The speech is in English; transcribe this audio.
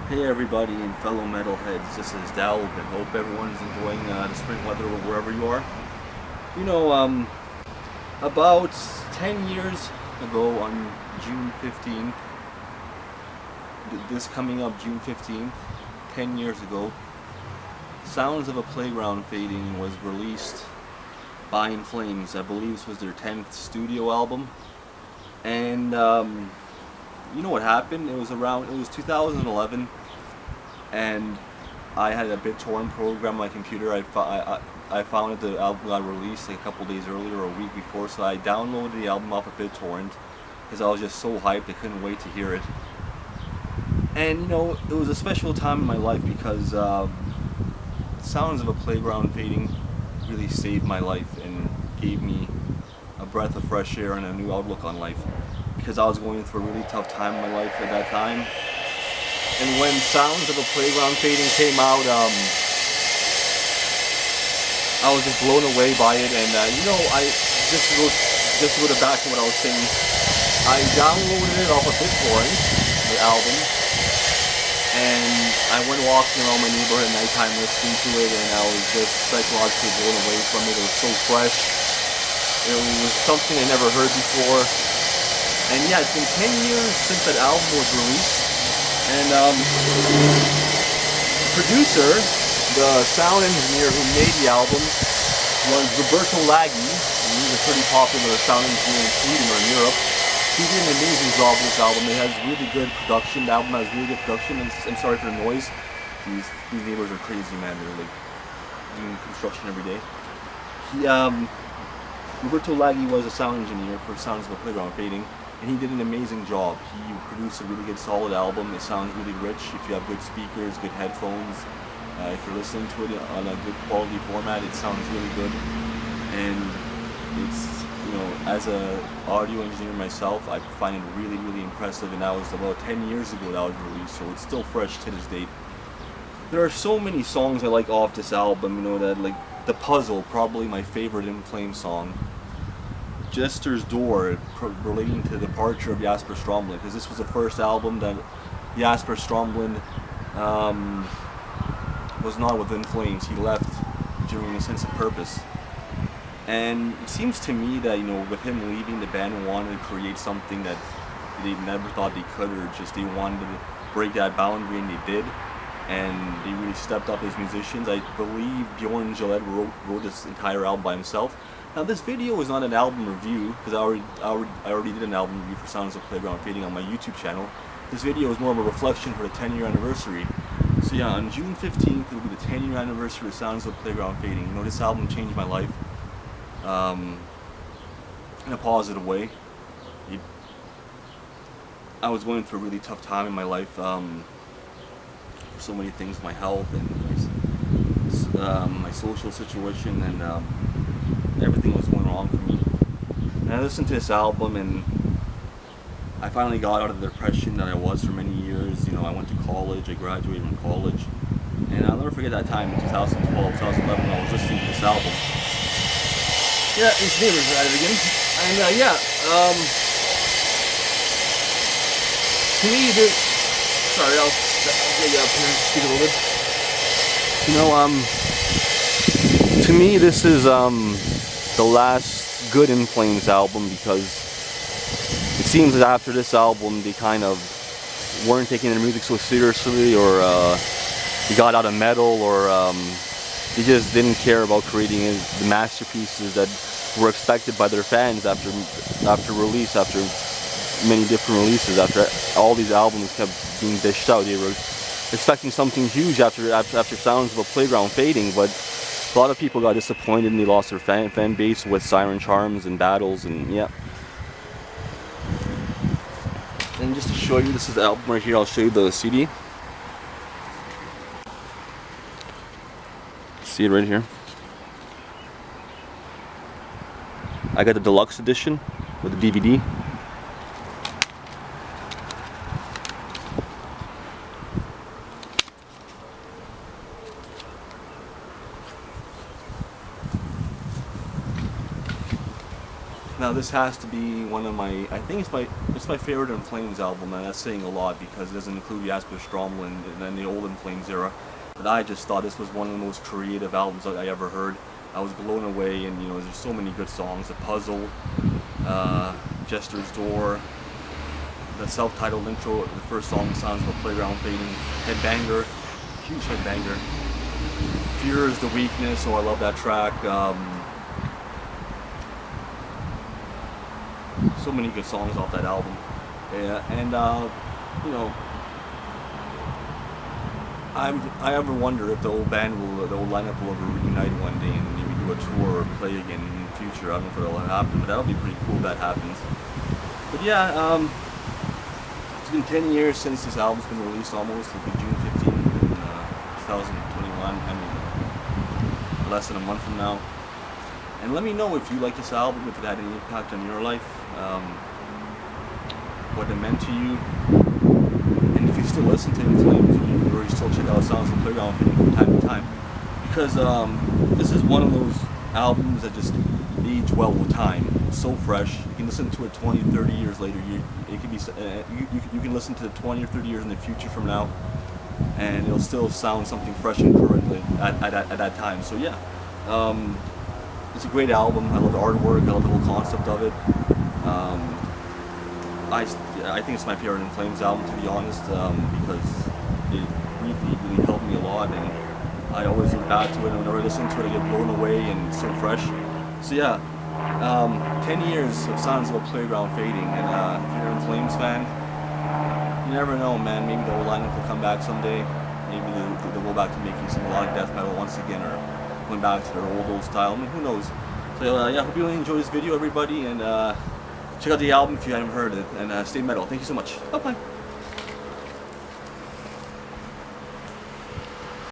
Hey everybody and fellow metalheads, this is Dalvin. Hope everyone's enjoying the spring weather wherever you are. You know, about 10 years ago on June 15th, this coming up June 15th, 10 years ago, Sounds of a Playground Fading was released by In Flames. I believe this was their 10th studio album. And you know what happened? It was 2011, and I had a BitTorrent program on my computer. I found that the album got released like a couple days earlier or a week before, so I downloaded the album off of BitTorrent because I was just so hyped. I couldn't wait to hear it. And you know, it was a special time in my life because Sounds of a Playground Fading really saved my life and gave me a breath of fresh air and a new outlook on life, because I was going through a really tough time in my life at that time. And when Sounds of a Playground Fading came out, I was just blown away by it. And you know, I just to go back to what I was saying, I downloaded it off of BitTorrent, the album, and I went walking around my neighborhood at nighttime listening to it, and I was just psychologically blown away from it. It was so fresh. It was something I never heard before. And yeah, it's been 10 years since that album was released. And the producer, the sound engineer who made the album, was Roberto Laghi. He's a pretty popular sound engineer in Sweden or in Europe. He did an amazing job with this album. It has really good production. The album has really good production. And I'm sorry for the noise. These neighbors are crazy, man. They're like doing construction every day. Roberto Laghi was a sound engineer for Sounds of a Playground Fading, and he did an amazing job. He produced a really good, solid album. It sounds really rich if you have good speakers, good headphones. If you're listening to it on a good quality format, it sounds really good. And it's, you know, as an audio engineer myself, I find it really, really impressive. And that was about 10 years ago that was released, so it's still fresh to this date. There are so many songs I like off this album, you know, that like The Puzzle, probably my favorite In Flames song. Jester's Door, relating to the departure of Jesper Stromblin, because this was the first album that Jesper Stromblin was not with In Flames. He left during A Sense of Purpose. And it seems to me that, you know, with him leaving, the band wanted to create something that they never thought they could, or just they wanted to break that boundary, and they did. And they really stepped up as musicians. I believe Bjorn Gillette wrote this entire album by himself. Now this video is not an album review, because I already did an album review for Sounds of Playground Fading on my YouTube channel. This video is more of a reflection for the 10-year anniversary. So yeah, on June 15th, it will be the 10-year anniversary of Sounds of Playground Fading. You know, this album changed my life in a positive way. I was going through a really tough time in my life. So many things, my health and my social situation, and everything was going wrong for me. And I listened to this album, and I finally got out of the depression that I was for many years. You know, I went to college, I graduated from college, and I'll never forget that time in 2012, 2011, I was listening to this album. Yeah, these neighbors are at it again. And to me, sorry, I'll get you up here and speak a little bit. You know, to me, this is the last good In Flames album, because it seems that after this album, they kind of weren't taking their music so seriously, or they got out of metal, or they just didn't care about creating the masterpieces that were expected by their fans after release, after many different releases, after all these albums kept being dished out. They were expecting something huge after Sounds of a Playground Fading, but a lot of people got disappointed, and they lost their fan base with Siren Charms and Battles, and yeah. And just to show you, this is the album right here. I'll show you the CD. See it right here. I got the deluxe edition with the DVD. Now this has to be one of my, I think it's my favorite In Flames album, and that's saying a lot because it doesn't include Jasper Strommel and the old In Flames era. But I just thought this was one of the most creative albums I ever heard. I was blown away, and you know, there's so many good songs. The Puzzle, Jester's Door, the self-titled intro, the first song, Sounds of a Playground Fading, Headbanger, huge headbanger. Fear is the Weakness, oh I love that track. So many good songs off that album. Yeah, and you know, I ever wonder if the old band will, the old lineup will ever reunite one day and maybe do a tour or play again in the future. I don't know if it'll happen, but that'll be pretty cool if that happens. But yeah, it's been 10 years since this album's been released almost. It'll be June 15th in 2021. I mean, less than a month from now. And let me know if you like this album, if it had any impact on your life, what it meant to you, and if you still listen to In Flames, or you still check out Sounds of the Playground from time to time. Because this is one of those albums that just age well with time. It's so fresh. You can listen to it 20, 30 years later. It can be, you can listen to it 20 or 30 years in the future from now, and it'll still sound something fresh and current at that time. So yeah. It's a great album. I love the artwork. I love the whole concept of it. I think it's my favorite In Flames album, to be honest, because it really helped me a lot, and I always look back to it, and whenever I listen to it, I get blown away, and it's so fresh. So yeah, 10 years of Sounds of a Playground Fading, and if you're an In Flames fan, you never know, man. Maybe the old lineup will come back someday. Maybe they'll go back to making some melodic death metal once again, or going back to their old style. I mean, who knows? So yeah, hope you really enjoy this video, everybody, and check out the album if you haven't heard it, and stay metal. Thank you so much. Bye bye.